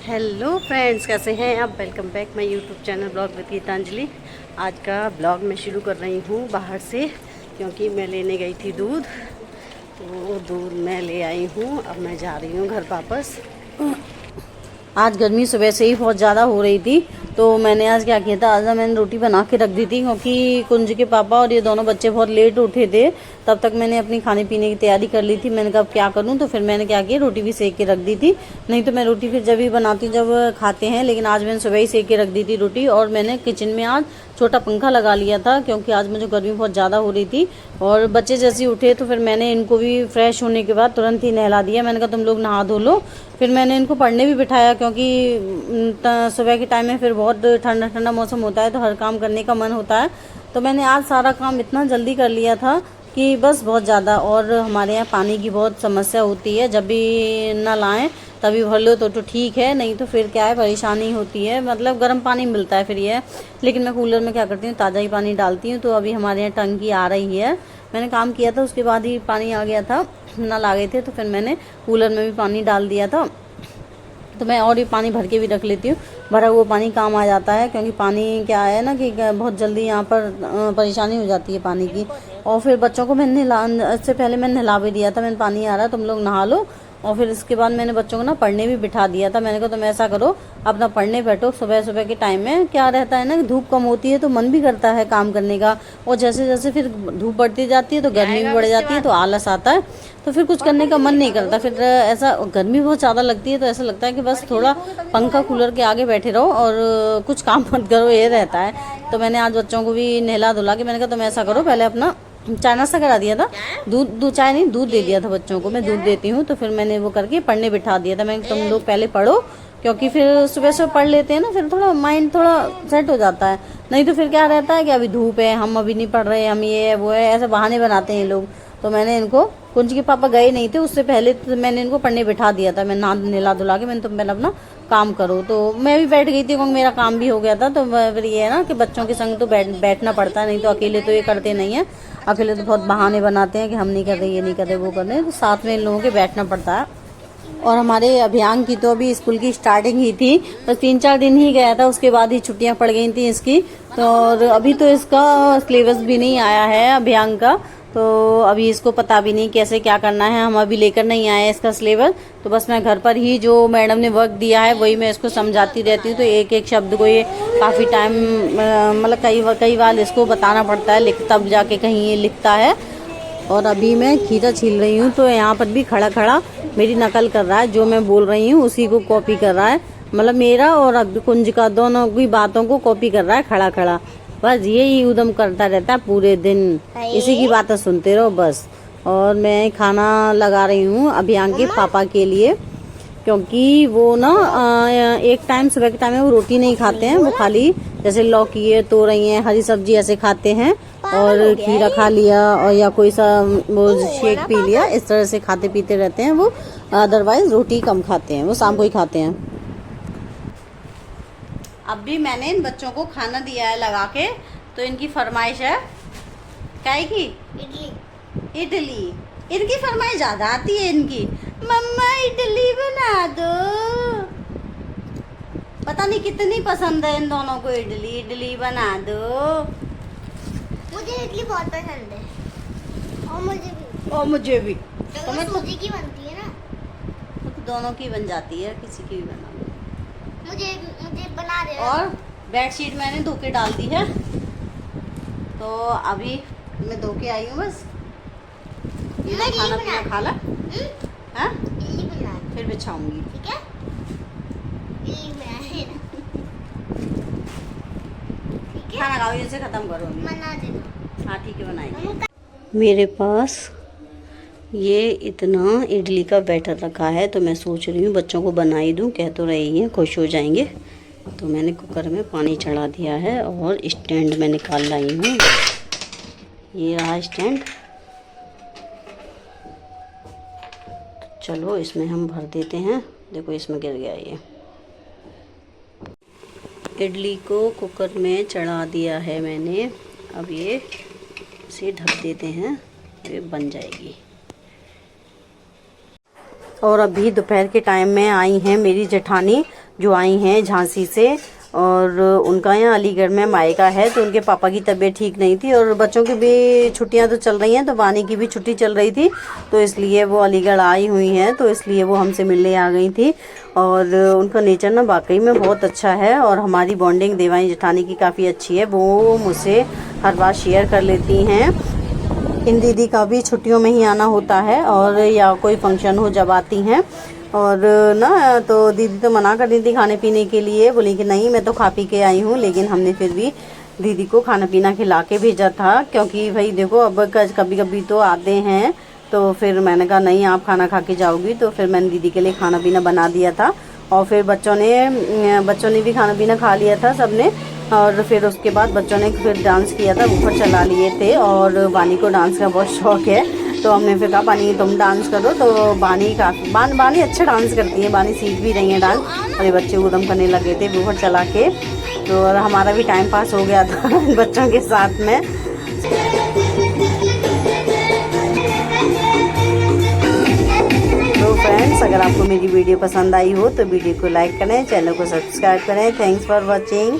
Hello friends, कैसे हैं आप। Welcome back my YouTube channel blog with Geetanjali. आज का ब्लॉग मैं शुरू कर रही हूँ बाहर से, क्योंकि मैं लेने गई थी दूध। तो वो दूध मैं ले आई हूँ। अब मैं जा रही हूँ घर वापस। आज गर्मी सुबह से ही बहुत ज़्यादा हो रही थी, तो मैंने आज क्या किया था, आज मैंने रोटी बना के रख दी थी, क्योंकि कुंज के पापा और ये दोनों बच्चे बहुत लेट उठे थे। तब तक मैंने अपनी खाने पीने की तैयारी कर ली थी। मैंने कहा अब क्या करूं, तो फिर मैंने क्या किया, रोटी भी सेक के रख दी थी। नहीं तो मैं रोटी फिर जब भी बनाती जब खाते हैं, लेकिन आज मैंने सुबह ही सेक के रख दी थी रोटी। और मैंने किचन में आज छोटा पंखा लगा लिया था, क्योंकि आज मुझे गर्मी बहुत ज़्यादा हो रही थी। और बच्चे जैसे ही उठे तो फिर मैंने इनको भी फ्रेश होने के बाद तुरंत ही नहला दिया। मैंने कहा तुम लोग नहा धो लो। फिर मैंने इनको पढ़ने भी बिठाया, क्योंकि सुबह के टाइम में फिर बहुत ठंडा ठंडा मौसम होता है, तो हर काम करने का मन होता है। तो मैंने आज सारा काम इतना जल्दी कर लिया था कि बस बहुत ज़्यादा। और हमारे यहाँ पानी की बहुत समस्या होती है, जब भी न लाएं तभी भर लो तो ठीक है, नहीं तो फिर क्या है, परेशानी होती है। मतलब गर्म पानी मिलता है फिर ये। लेकिन मैं कूलर में क्या करती हूँ, ताज़ा ही पानी डालती हूँ। तो अभी हमारे यहाँ टंकी आ रही है। मैंने काम किया था, उसके बाद ही पानी आ गया था, नल आ गए थे, तो फिर मैंने कूलर में भी पानी डाल दिया था। तो मैं और भी पानी भर के भी रख लेती हूँ। भरा हुआ पानी काम आ जाता है, क्योंकि पानी क्या है ना कि बहुत जल्दी यहाँ पर परेशानी हो जाती है पानी की। और फिर बच्चों को मैंने इससे पहले मैंने नहला भी दिया था। मैंने पानी आ रहा है, तुम लोग नहा लो। और फिर इसके बाद मैंने बच्चों को ना पढ़ने भी बिठा दिया था। मैंने कहा तुम ऐसा करो, अपना पढ़ने बैठो। सुबह सुबह के टाइम में क्या रहता है ना कि धूप कम होती है, तो मन भी करता है काम करने का। और जैसे जैसे फिर धूप बढ़ती जाती है तो गर्मी भी बढ़ जाती है, तो आलस आता है, तो फिर कुछ करने का मन नहीं करता। फिर ऐसा गर्मी बहुत ज़्यादा लगती है, तो ऐसा लगता है कि बस थोड़ा पंखा कूलर के आगे बैठे रहो और कुछ काम मत करो, ये रहता है। तो मैंने आज बच्चों को भी नहला धुला के मैंने कहा तुम ऐसा करो, पहले अपना चाय नाश्ता करा दिया था। दूध चाय नहीं, दूध दे दिया था बच्चों को। मैं दूध देती हूँ, तो फिर मैंने वो करके पढ़ने बिठा दिया था। मैं तुम लोग पहले पढ़ो, क्योंकि फिर सुबह सुबह पढ़ लेते हैं ना, फिर थोड़ा माइंड थोड़ा सेट हो जाता है। नहीं तो फिर क्या रहता है कि अभी धूप है, हम अभी नहीं पढ़ रहे, हम ये है वो है, ऐसे बहाने बनाते हैं लोग। तो मैंने इनको, कुंज के पापा गए नहीं थे उससे पहले, तो मैंने इनको पढ़ने बिठा दिया था। मैं नहला धुला के मैंने तुम पहले अपना काम करो। तो मैं भी बैठ गई थी, क्योंकि मेरा काम भी हो गया था। तो फिर ये है ना कि बच्चों के संग तो बैठना पड़ता है, नहीं तो अकेले तो ये करते नहीं है। अकेले तो बहुत बहाने बनाते हैं कि हम नहीं कर रहे, ये नहीं कर रहे, वो कर रहे, तो साथ में इन लोगों के बैठना पड़ता है। और हमारे अभियान की तो अभी स्कूल की स्टार्टिंग ही थी, बस 3-4 दिन ही गया था, उसके बाद ही छुट्टियां पड़ गई थी इसकी। तो और अभी तो इसका सिलेबस भी नहीं आया है अभियान का, तो अभी इसको पता भी नहीं कैसे क्या करना है। हम अभी लेकर नहीं आए इसका सिलेबस। तो बस मैं घर पर ही जो मैडम ने वर्क दिया है वही मैं इसको समझाती रहती हूँ। तो एक एक शब्द को ये काफ़ी टाइम, मतलब कई बार इसको बताना पड़ता है, तब जाके कहीं ये लिखता है। और अभी मैं खीरा छील रही हूँ, तो यहाँ पर भी खड़ा खड़ा मेरी नकल कर रहा है, जो मैं बोल रही हूँ उसी को कॉपी कर रहा है। मतलब मेरा और अब कुंज का दोनों की बातों को कॉपी कर रहा है खड़ा खड़ा। बस यही उदम करता रहता है पूरे दिन, इसी की बातें सुनते रहो बस। और मैं खाना लगा रही हूँ अभियान के पापा के लिए, क्योंकि वो ना एक टाइम सुबह के टाइम में वो रोटी नहीं खाते हैं, वो खाली जैसे लौकी है, तोरई है, हरी सब्जी ऐसे खाते हैं। और खीरा खा लिया, और या कोई सा वो शेक पी लिया, इस तरह से खाते पीते रहते हैं वो। अदरवाइज रोटी कम खाते हैं, वो शाम को ही खाते हैं। अब भी मैंने इन बच्चों को खाना दिया है लगा के, तो इनकी फरमाइश है क्या की, इडली। इडली इनकी फरमाइश ज्यादा आती है इनकी, मम्मा इडली बना दो। पता नहीं कितनी पसंद है इन दोनों को इडली, इडली बना दो। मुझे इडली बहुत पसंद है, और मुझे भी। तो मैं सूजी की बनती है ना, तो दोनों की बन जाती है, किसी की भी बना लो। मुझे बना दे। और बेडशीट मैंने धो के डाल दी है, तो अभी मैं धो के आई हूँ बस। ये खाना पीना खा ला, हाँ फिर बिछाऊंगी, ठीक है। खाना खाओ, इसे खत्म करो, बना देना। हाँ ठीक है, बनाएंगे। मेरे पास ये इतना इडली का बैटर रखा है, तो मैं सोच रही हूँ बच्चों को बना ही दूँ, कह तो रही हैं खुश हो जाएंगे। तो मैंने कुकर में पानी चढ़ा दिया है, और स्टैंड में निकाल लाई हूँ। ये रहा स्टैंड, तो चलो इसमें हम भर देते हैं। देखो इसमें गिर गया ये। इडली को कुकर में चढ़ा दिया है मैंने, अब ये इसे ढक देते हैं, ये बन जाएगी। और अभी दोपहर के टाइम में आई हैं मेरी जेठानी, जो आई हैं झांसी से, और उनका यहाँ अलीगढ़ में मायका है। तो उनके पापा की तबीयत ठीक नहीं थी और बच्चों की भी छुट्टियां तो चल रही हैं, तो वानी की भी छुट्टी चल रही थी, तो इसलिए वो अलीगढ़ आई हुई हैं, तो इसलिए वो हमसे मिलने आ गई थी। और उनका नेचर ना वाकई में बहुत अच्छा है और हमारी बॉन्डिंग देवानी जेठानी की काफ़ी अच्छी है। वो मुझसे हर बात शेयर कर लेती हैं। इन दीदी का भी छुट्टियों में ही आना होता है और या कोई फंक्शन हो जब आती हैं। और ना तो दीदी तो मना कर रही थी खाने पीने के लिए, बोली कि नहीं मैं तो खा पी के आई हूँ, लेकिन हमने फिर भी दीदी को खाना पीना खिला के भेजा था, क्योंकि भाई देखो अब कभी कभी तो आते हैं, तो फिर मैंने कहा नहीं आप खाना खा के जाओगी, तो फिर मैंने दीदी के लिए खाना पीना बना दिया था। और फिर बच्चों ने भी खाना पीना खा लिया था सबने। और फिर उसके बाद बच्चों ने फिर डांस किया था, ऊपर चला लिए थे, और वानी को डांस का बहुत शौक है, तो हमने फिर कहा बानी तुम डांस करो। तो बानी अच्छा डांस करती है, बानी सीख भी रही है डांस, और ये बच्चे उदम करने लगे थे ऊपर चला के। तो और हमारा भी टाइम पास हो गया था बच्चों के साथ में। तो फ्रेंड्स, अगर आपको मेरी वीडियो पसंद आई हो तो वीडियो को लाइक करें, चैनल को सब्सक्राइब करें। Thanks for watching.